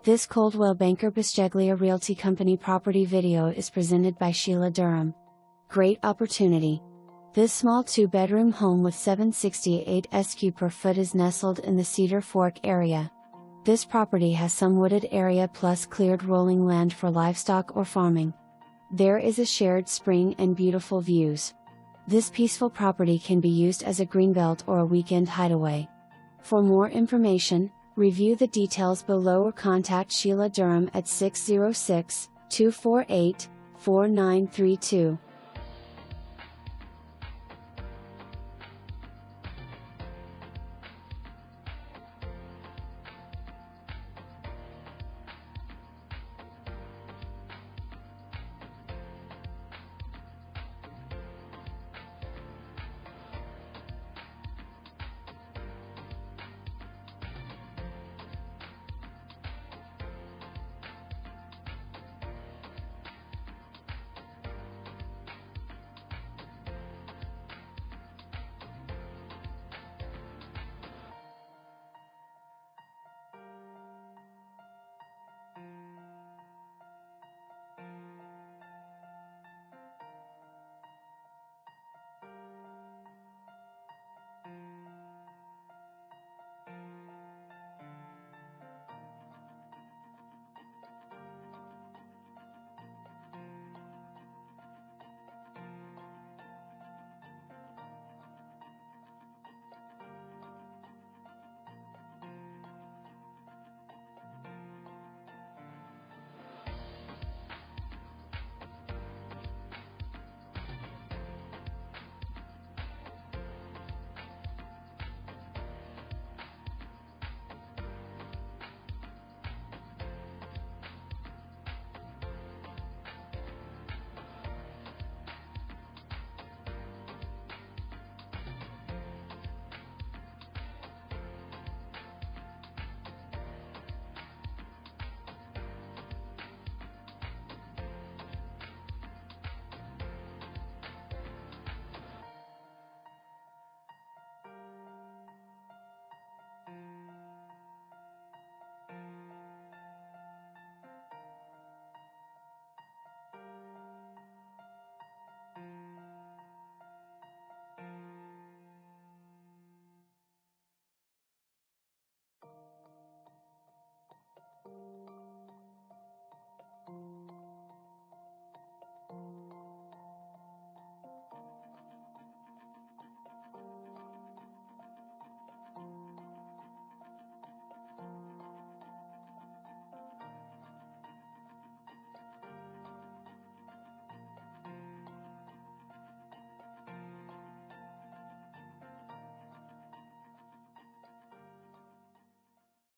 This Coldwell Banker Bisceglia Realty Company property video is presented by Sheila Durham. Great opportunity. This small 2-bedroom home with 768 SQ per foot is nestled in the Cedar Fork area. This property has some wooded area plus cleared rolling land for livestock or farming. There is a shared spring and beautiful views. This peaceful property can be used as a greenbelt or a weekend hideaway. For more information, review the details below or contact Sheila Durham at 606-248-4932.